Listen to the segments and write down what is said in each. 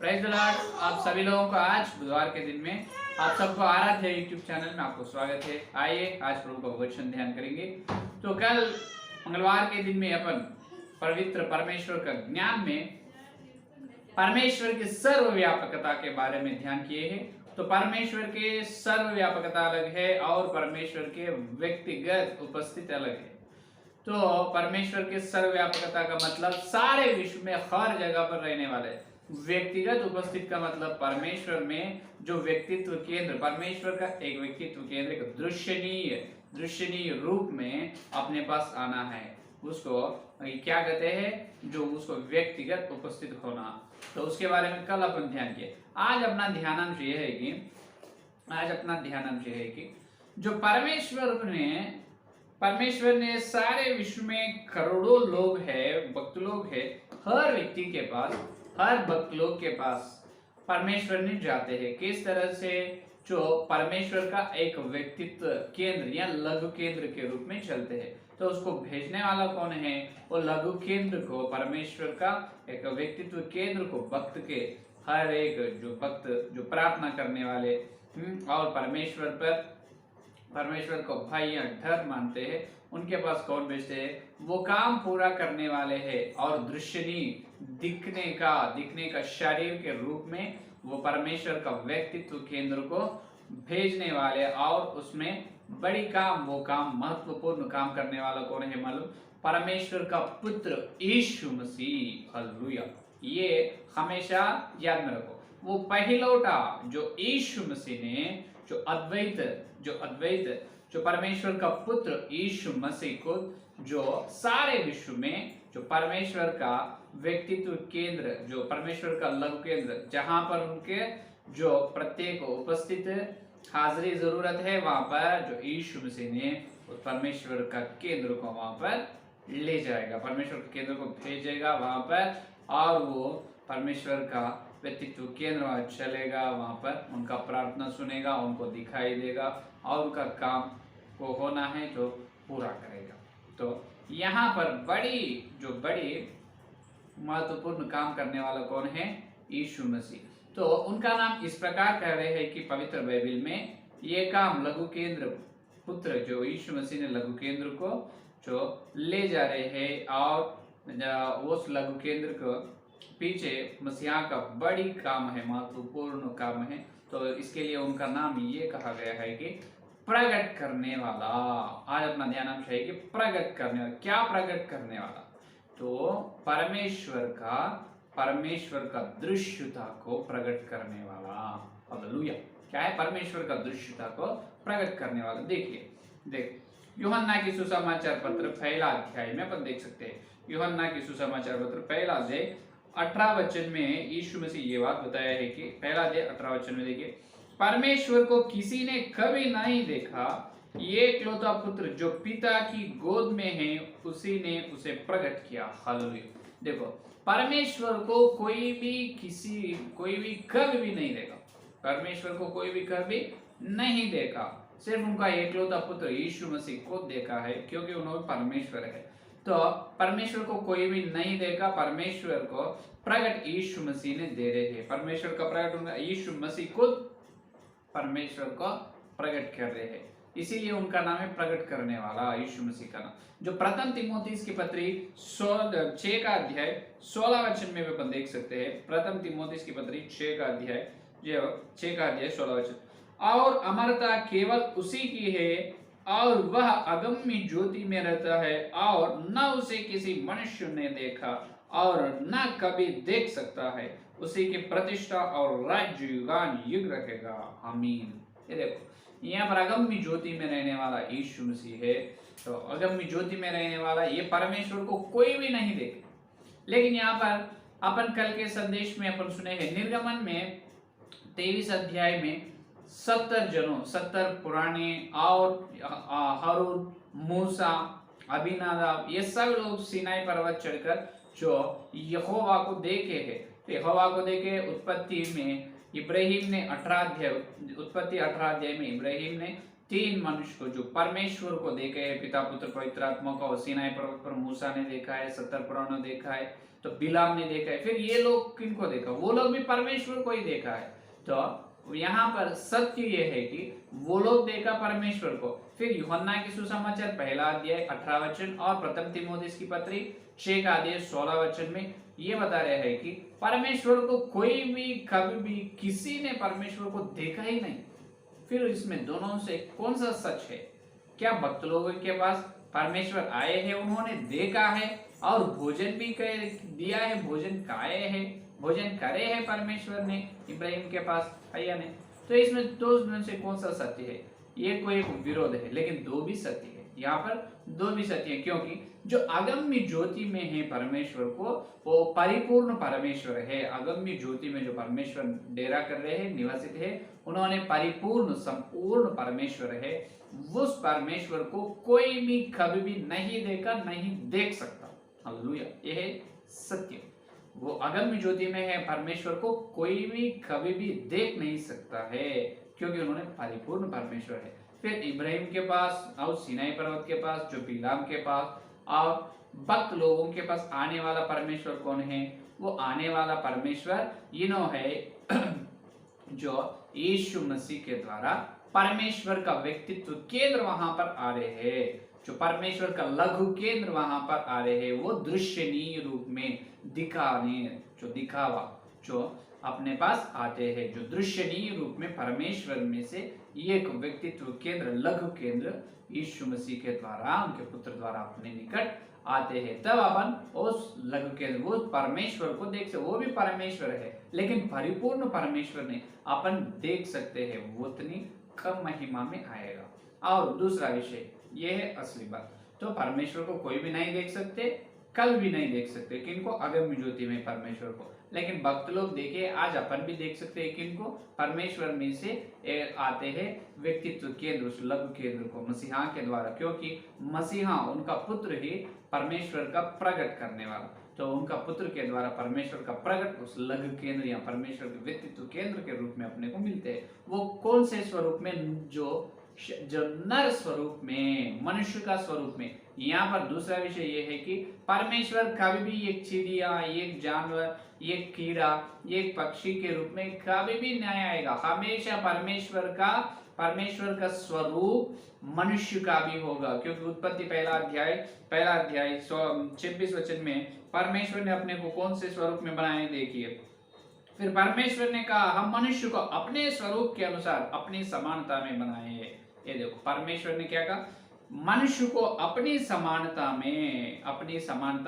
Praise the Lord. आप सभी लोगों को आज बुधवार के दिन में आप सबको आराध्य यूट्यूब चैनल में आपको स्वागत है। आइए आज प्रभु का वचन ध्यान करेंगे। तो कल मंगलवार के दिन में अपन पवित्र परमेश्वर का ज्ञान में परमेश्वर की सर्वव्यापकता के बारे में ध्यान किए हैं। तो परमेश्वर के सर्वव्यापकता अलग है और परमेश्वर के व्यक्तिगत उपस्थिति अलग है। तो परमेश्वर के सर्वव्यापकता का मतलब सारे विश्व में हर जगह पर रहने वाले। व्यक्तिगत उपस्थित का मतलब परमेश्वर में जो व्यक्तित्व केंद्र, परमेश्वर का एक व्यक्तित्व केंद्र एक दृश्यनीय रूप में अपने पास आना है, उसको क्या कहते हैं, जो उसको व्यक्तिगत उपस्थित होना। तो उसके बारे में कल अपन ध्यान किए। आज अपना ध्यानांश यह है कि जो परमेश्वर ने सारे विश्व में करोड़ों लोग हैं, भक्त लोग हैं, हर व्यक्ति के पास, हर भक्त लोग के पास परमेश्वर नहीं जाते हैं। किस तरह से जो परमेश्वर का एक व्यक्तित्व केंद्र या लघु केंद्र के रूप में चलते हैं। तो उसको भेजने वाला कौन है? वो लघु केंद्र को, परमेश्वर का एक व्यक्तित्व केंद्र को भक्त के हर एक जो भक्त जो प्रार्थना करने वाले और परमेश्वर को भाई या डर मानते हैं, उनके पास कौन भेजते हैं? वो काम पूरा करने वाले हैं और दिखने का शरीर के रूप में वो परमेश्वर का व्यक्तित्व केंद्र को भेजने वाले और उसमें बड़ी काम, वो काम महत्वपूर्ण काम करने वाला कौन है मालूम? परमेश्वर का पुत्र यीशु मसीह। हालेलुया। ये हमेशा याद में रखो। वो पहलौटा जो यीशु मसीह ने जो परमेश्वर का पुत्र यीशु मसीह को, जो सारे विश्व में जो परमेश्वर का व्यक्तित्व केंद्र, जो परमेश्वर का लघु केंद्र, जहां पर उनके जो प्रत्येक उपस्थित हाजिरी जरूरत है, वहां पर जो यीशु मसीह ने उस परमेश्वर का केंद्र को वहां पर ले जाएगा, परमेश्वर के केंद्र को भेजेगा वहां पर, और वो परमेश्वर का व्यक्तित्व केंद्र वहां चलेगा, वहां पर उनका प्रार्थना सुनेगा, उनको दिखाई देगा और उनका काम को होना है तो पूरा करेगा। तो यहाँ पर बड़ी महत्वपूर्ण काम करने वाला कौन है? यीशु मसीह। तो उनका नाम इस प्रकार कह रहे हैं कि पवित्र बाइबल में ये काम लघु केंद्र पुत्र जो यीशु मसीह ने लघु केंद्र को जो ले जा रहे हैं, और उस लघु केंद्र को पीछे मसीहा का बड़ी काम है, महत्वपूर्ण काम है। तो इसके लिए उनका नाम ये कहा गया है कि प्रकट करने वाला। आज अपना ध्यानांश है कि प्रकट करने वाला। क्या प्रकट करने वाला? तो परमेश्वर का दृश्यता को प्रकट करने वाला। हालेलुया। क्या है? परमेश्वर का दृश्यता को प्रकट करने वाला। देखिए यूहन्ना की सुसमाचार पत्र पहला अध्याय में अपन देख सकते हैं। यूहन्ना की सुसमाचार पत्र पहला अध्याय 18 वचन में यीशु मसीह ये बात बताया है कि पहला अध्याय 18 वचन में देखिए, परमेश्वर को किसी ने कभी नहीं देखा, ये एकलौता पुत्र जो पिता की गोद में है उसी ने उसे प्रकट किया। हालेलुया। देखो, परमेश्वर को कोई भी कभी भी नहीं देखा। परमेश्वर को कोई भी कभी नहीं देखा, सिर्फ उनका एकलौता पुत्र यीशु मसीह को देखा है, क्योंकि उन्होंने परमेश्वर है। तो परमेश्वर को कोई भी नहीं देखा, परमेश्वर को प्रकट यीशु मसीह ने दे रहे हैं। परमेश्वर का प्रकट यीशु मसीह खुद परमेश्वर को प्रकट कर रहे हैं, इसीलिए उनका नाम है प्रकट करने वाला, यीशु मसीह का नाम। जो प्रथम तीमुथियुस की पत्री 6 का अध्याय 16 वचन में भी अपन देख सकते हैं। प्रथम तीमुथियुस की पत्री 6 का अध्याय 16 वचन, और अमरता केवल उसी की है और वह अगम्य ज्योति में रहता है और न उसे किसी मनुष्य ने देखा और न कभी देख सकता है। उसी की प्रतिष्ठा और राज्य युगान युग रहेगा। आमीन। ये देखो, यहाँ पर अगम्य ज्योति में रहने वाला यीशु मसीह है। तो अगम्य ज्योति में रहने वाला ये परमेश्वर को कोई भी नहीं देखे। लेकिन यहाँ पर अपन कल के संदेश में अपन सुने हैं, निर्गमन में 23 अध्याय में 70 पुराने और हारून, मूसा, अभिनादाब, ये सब लोग सीनाई पर्वत चढ़कर जो यहोवा को देखे हैं। तो यहोवा को देखे उत्पत्ति 18 अध्याय में इब्राहिम ने तीन मनुष्य को जो परमेश्वर को देखे है, पिता पुत्र पवित्र आत्मा को, सीनाई पर्वत पर मूसा ने देखा है, 70 पुराणों ने देखा है, तो बिलाम ने देखा है। फिर ये लोग किनको देखा? वो लोग भी परमेश्वर को ही देखा है। तो यहाँ पर सत्य ये है कि वो लोग देखा परमेश्वर को। फिर यूहन्ना की सुसमाचार पहला अध्याय 18 वचन और प्रथम तीमुथियुस की पत्री 6 का अध्याय 16 वचन में ये बता रहे हैं कि परमेश्वर को कोई भी कभी भी किसी ने परमेश्वर को देखा ही नहीं। फिर इसमें दोनों से कौन सा सच है? क्या भक्त लोगों के पास परमेश्वर आए हैं, उन्होंने देखा है और भोजन भी दिया है, भोजन खाए हैं, भोजन करे है परमेश्वर ने इब्राहिम के पास, है या नहीं? तो इसमें दो में से कौन सा सत्य है? ये कोई एक विरोध है, लेकिन दो भी सत्य है। यहाँ पर दो भी सत्य है, क्योंकि जो अगम्य ज्योति में है परमेश्वर को, वो परिपूर्ण परमेश्वर है। अगम्य ज्योति में जो परमेश्वर डेरा कर रहे हैं, निवासित है, उन्होंने परिपूर्ण संपूर्ण परमेश्वर है। उस परमेश्वर को कोई भी कभी भी नहीं देखा, नहीं देख सकता। हालेलुया, यह है सत्य। वो अगम्य ज्योति में है, परमेश्वर को कोई भी कभी भी देख नहीं सकता है, क्योंकि उन्होंने परिपूर्ण परमेश्वर है। फिर इब्राहिम के पास और सीनाई पर्वत के पास, जो बिलाम के पास और भक्त लोगों के पास आने वाला परमेश्वर कौन है? वो आने वाला परमेश्वर इनो है जो यीशु मसीह के द्वारा परमेश्वर का व्यक्तित्व केंद्र वहां पर आ रहे हैं, जो परमेश्वर का लघु केंद्र वहां पर आ रहे हैं, वो दृश्यनीय रूप में दिखाने, जो दिखावा जो अपने पास आते हैं, जो दृश्यनीय रूप में परमेश्वर में से एक व्यक्तित्व केंद्र, लघु केंद्र यीशु मसीह के द्वारा, उनके पुत्र द्वारा अपने निकट आते हैं। तब अपन उस लघु केंद्र, वो परमेश्वर को देख सकते। वो भी परमेश्वर है, लेकिन परिपूर्ण परमेश्वर ने अपन देख सकते हैं, वो उतनी कम महिमा में आएगा। और दूसरा विषय ये है असली बात, तो परमेश्वर को कोई भी नहीं देख सकते, कल भी नहीं देख सकते। किनको? अगम्य ज्योति में परमेश्वर को। लेकिन भक्त लोग देखे, आज अपन भी देख सकते हैं किनको? परमेश्वर में से आते हैं व्यक्तित्व केंद्र, उस लघु केंद्र को मसीहा के द्वारा, क्योंकि मसीहा उनका पुत्र ही परमेश्वर का प्रकट करने वाला, तो उनका पुत्र के द्वारा परमेश्वर का प्रकट उस लघु केंद्र या परमेश्वर के व्यक्तित्व केंद्र के रूप में अपने को मिलते हैं। वो कौन से स्वरूप में? जो नर स्वरूप में, मनुष्य का स्वरूप में। यहाँ पर दूसरा विषय यह है कि परमेश्वर कभी भी एक चिड़िया, एक जानवर, एक कीड़ा, एक पक्षी के रूप में कभी भी नहीं आएगा। हमेशा परमेश्वर का स्वरूप मनुष्य का भी होगा, क्योंकि उत्पत्ति पहला अध्याय 26 वचन में परमेश्वर ने अपने को कौन से स्वरूप में बनाए? देखिए, फिर परमेश्वर ने कहा हम मनुष्य को अपने स्वरूप के अनुसार अपनी समानता में बनाए। ये देखो, परमेश्वर ने क्या कहा? मनुष्य को अपनी समानता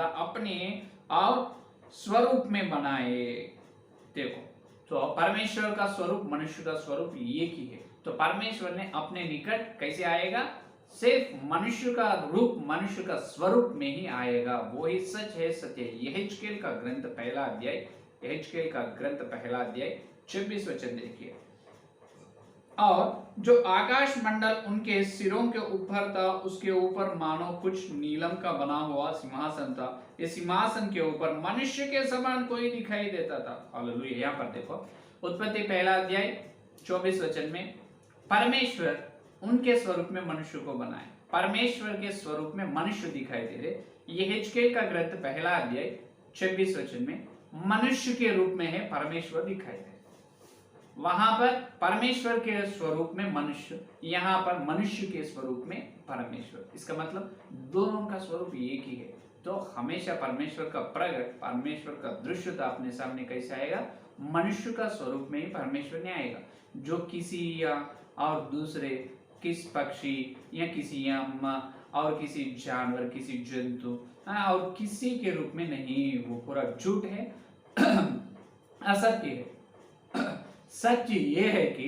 अपने और स्वरूप में बनाए। देखो, तो परमेश्वर का स्वरूप, मनुष्य का स्वरूप एक ही है। तो परमेश्वर ने अपने निकट कैसे आएगा? सिर्फ मनुष्य का रूप, मनुष्य का स्वरूप में ही आएगा। वो ही सच है, सत्य है। यहेजकेल का ग्रंथ पहला अध्याय 26 वचन देखिए। और जो आकाश मंडल उनके सिरों के ऊपर था, उसके ऊपर मानो कुछ नीलम का बना हुआ सिंहासन था। इस सिंहासन के ऊपर मनुष्य के समान कोई दिखाई देता था। हालेलुया। यहाँ पर देखो, उत्पत्ति पहला अध्याय 24 वचन में परमेश्वर उनके स्वरूप में मनुष्य को बनाए। परमेश्वर के स्वरूप में मनुष्य दिखाई दे रहे। यहेजकेल का ग्रंथ पहला अध्याय 26 वचन में मनुष्य के रूप में है परमेश्वर दिखाई दे। वहां पर परमेश्वर के स्वरूप में मनुष्य, यहाँ पर मनुष्य के स्वरूप में परमेश्वर। इसका मतलब दोनों का स्वरूप एक ही है। तो हमेशा परमेश्वर का प्रकट, परमेश्वर का दृश्यता अपने सामने कैसे आएगा? मनुष्य का स्वरूप में ही परमेश्वर ने आएगा। जो किसी या और दूसरे किस पक्षी या किसी और किसी जानवर, किसी जंतु और किसी के रूप में नहीं, वो पूरा झूठ है, असत्य है। सत्य ये है कि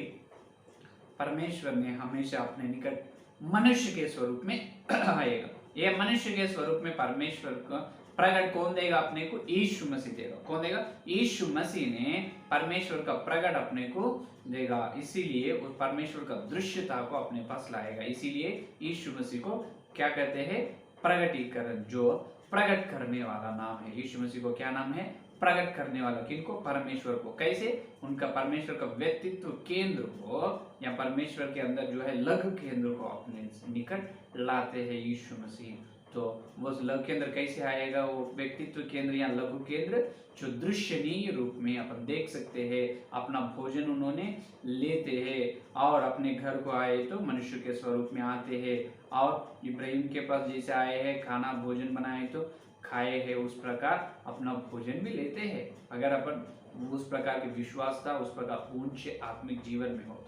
परमेश्वर ने हमेशा अपने निकट मनुष्य के स्वरूप में आएगा। यह मनुष्य के स्वरूप में परमेश्वर का प्रकट कौन देगा अपने को? यीशु मसीह देगा। कौन देगा? यीशु मसीह ने परमेश्वर का प्रकट अपने को देगा। इसीलिए उस परमेश्वर का दृश्यता को अपने पास लाएगा। इसीलिए यीशु मसीह को क्या कहते हैं? प्रगटीकरण, जो प्रकट करने वाला नाम है। यीशु मसीह को क्या नाम है? प्रकट करने वाला, किनको? परमेश्वर को। कैसे? उनका परमेश्वर का व्यक्तित्व केंद्र को या परमेश्वर के अंदर जो है लघु केंद्र को अपने निकट लाते हैं यीशु मसीह। तो वो लघु केंद्र कैसे आएगा? वो व्यक्तित्व केंद्र या लघु केंद्र जो दृश्यनीय रूप में अपन देख सकते हैं। अपना भोजन उन्होंने लेते हैं और अपने घर को आए तो मनुष्य के स्वरूप में आते हैं, और इब्राहिम के पास जैसे आए हैं खाना भोजन बनाए तो खाए हैं, उस प्रकार अपना भोजन भी लेते हैं। अगर अपन उस प्रकार के विश्वास था, उस प्रकार ऊंचे आत्मिक जीवन में हो,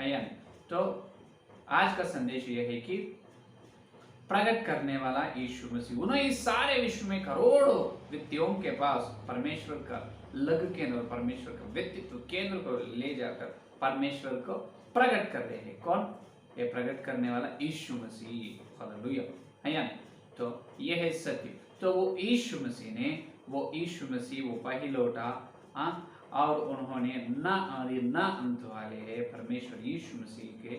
है या नहीं? तो आज का संदेश यह है कि प्रकट करने वाला यीशु मसीह, उन्होंने इस सारे विश्व में करोड़ों व्यक्तियों के पास परमेश्वर का लघु केंद्र और परमेश्वर का व्यक्तित्व केंद्र को ले जाकर परमेश्वर को प्रकट कर रहे हैं। कौन? ये प्रकट करने वाला यीशु मसीह। हालेलुया, है या नहीं? तो यह है सत्य। तो वो यीशु मसीह वो पहिलौठा, और उन्होंने ना अंत वाले है परमेश्वर यीशु मसीह के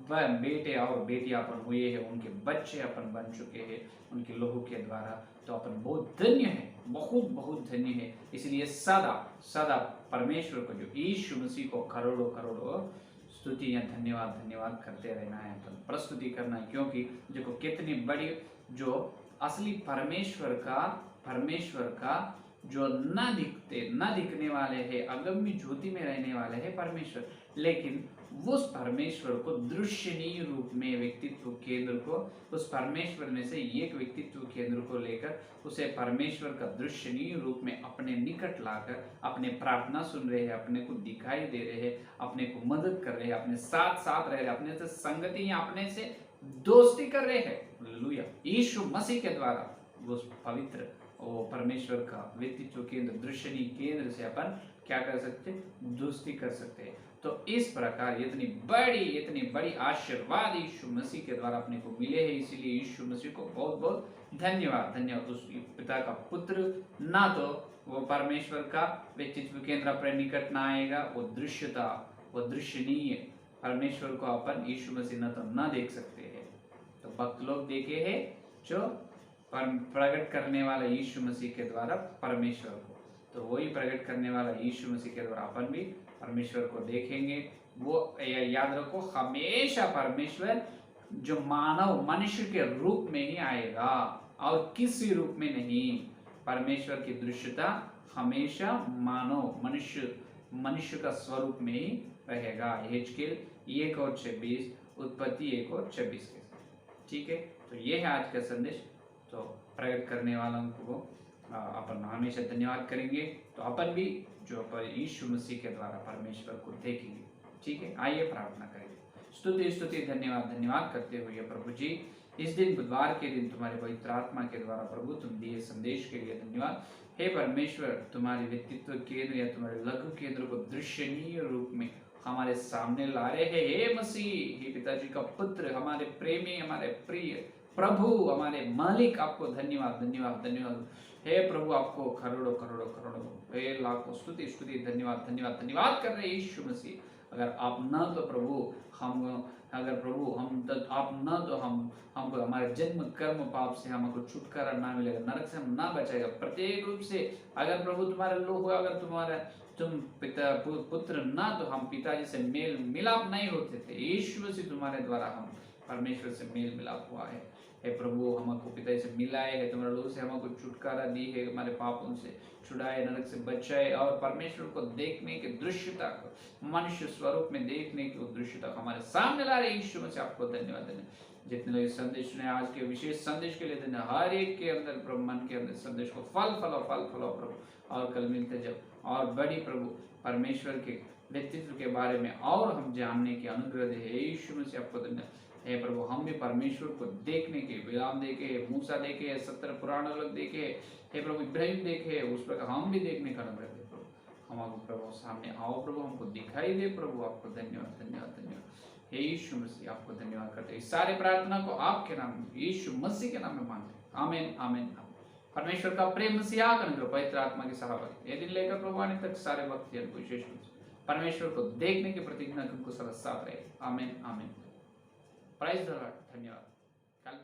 बेटे और बेटियां अपन हुए हैं, उनके बच्चे अपन बन चुके हैं उनके लहू के द्वारा। तो अपन बहुत धन्य है, बहुत बहुत धन्य है। इसलिए सदा सदा परमेश्वर को, जो यीशु मसीह को करोड़ों करोड़ों स्तुति या धन्यवाद करते रहना है, अपन प्रस्तुति करना है। क्योंकि देखो कितनी बड़ी, जो असली परमेश्वर का जो न दिखने वाले हैं, अगम्य ज्योति में रहने वाले हैं परमेश्वर, लेकिन उस परमेश्वर को दृश्यनीय रूप में व्यक्तित्व केंद्र को, उस परमेश्वर में से एक व्यक्तित्व केंद्र को लेकर उसे परमेश्वर का दृश्यनीय रूप में अपने निकट लाकर अपने प्रार्थना सुन रहे हैं, अपने को दिखाई दे रहे हैं, अपने को मदद कर रहे हैं, अपने साथ साथ रह रहे हैं, अपने से संगति या अपने से दोस्ती कर रहे हैं। हालेलुया, यीशु मसीह के द्वारा उस पवित्र वो परमेश्वर का व्यक्तित्व केंद्र, दृश्यनीय केंद्र से अपन क्या कर सकते? दोस्ती कर सकते हैं। तो इस प्रकार इतनी बड़ी आशीर्वाद यीशु मसीह के द्वारा अपने को मिले हैं। इसीलिए यीशु मसीह को बहुत बहुत धन्यवाद। उस पिता का पुत्र, ना तो वो परमेश्वर का व्यक्तित्व केंद्र अपने निकट ना आएगा, वो दृश्यनीय परमेश्वर को अपन यीशु मसीह न तो न देख सकते हैं। तो भक्त लोग देखे हैं जो प्रकट करने वाला यीशु मसीह के द्वारा परमेश्वर को, तो वही प्रकट करने वाला यीशु मसीह के द्वारा अपन भी परमेश्वर को देखेंगे। वो याद रखो, हमेशा परमेश्वर जो मानव मनुष्य के रूप में ही आएगा और किसी रूप में नहीं। परमेश्वर की दृश्यता हमेशा मानव मनुष्य का स्वरूप में ही रहेगा। हेजकेल 1:26, उत्पत्ति 1:26 के, ठीक है। तो ये है आज का संदेश। तो प्रकट करने वालों को अपन हमेशा धन्यवाद करेंगे, तो अपन भी जो पर यीशु मसीह के द्वारा परमेश्वर को देखेंगे, ठीक है। आइए प्रार्थना करेंगे। स्तुति धन्यवाद करते हुए प्रभु जी, इस दिन बुधवार के दिन तुम्हारे पवित्र आत्मा के द्वारा प्रभु तुम दिए संदेश के लिए धन्यवाद। हे परमेश्वर, तुम्हारे व्यक्तित्व केंद्र या तुम्हारे लघु केंद्र को दृश्यनीय रूप में हमारे सामने ला रहे हैं। हे मसीह, हे पिताजी का पुत्र, हमारे प्रेमी, हमारे प्रिय प्रभु, हमारे मालिक, आपको धन्यवाद। हे प्रभु, आपको करोड़ों हे लाखों स्तुति धन्यवाद कर रहे हैं यीशु मसीह। अगर आप न तो प्रभु हमको हमारे जन्म कर्म पाप से हमको छुटकारा ना मिलेगा, नरक से हम ना बचाएगा प्रत्येक रूप से। अगर प्रभु तुम्हारे लोग हो, अगर तुम पिता पुत्र ना, तो हम पिताजी से मेल मिलाप नहीं होते थे। यीशु मसीह तुम्हारे द्वारा हम परमेश्वर से मेल मिलाप हुआ है। हे प्रभु, हमको पिता से मिलाए है, तुम्हारे लोग से हमको छुटकारा दी है, हमारे पापों से छुड़ाए, नरक से बचाए, और परमेश्वर को देखने की दृश्यता को, मनुष्य स्वरूप में देखने की दृश्यता हमारे सामने ला रहे यीशु मसीह, आपको धन्यवाद। जितने लोग संदेश सुने आज के विशेष संदेश के लिए धन्यवाद। हर एक के अंदर प्रभु, मन के अंदर संदेश को फल फलो प्रभु, और कल मिलते जब और बड़ी प्रभु परमेश्वर के व्यक्तित्व के बारे में और हम जानने की अनुग्रह दे। यीशु मसीह, आपको धन्यवाद। हे प्रभु, हम भी परमेश्वर को देखने के, बिलाम देखे, मूसा देखे, 70 पुराण लोग देखे, हे प्रभु इब्राहिम देखे, उस प्रकार हम भी देखने का अनुग्रह दे प्रभु। हमको प्रभु सामने आओ प्रभु, हमको दिखाई दे प्रभु, आपको धन्यवाद। हे यीशु मसीह, आपको धन्यवाद करते हैं। इस सारे प्रार्थना को आपके नाम में, यीशु मसीह के नाम में मांगते हैं। आमीन। परमेश्वर का प्रेम, मसीहा का अनुग्रह, पवित्र आत्मा की सहायता ये दिन लेकर प्रभु आने तक सारे वक्त विशेष रूप से परमेश्वर को देखने की प्रतिज्ञा उनको सदा साथ रहे। आमीन। Praise the lord. धन्यवाद। कल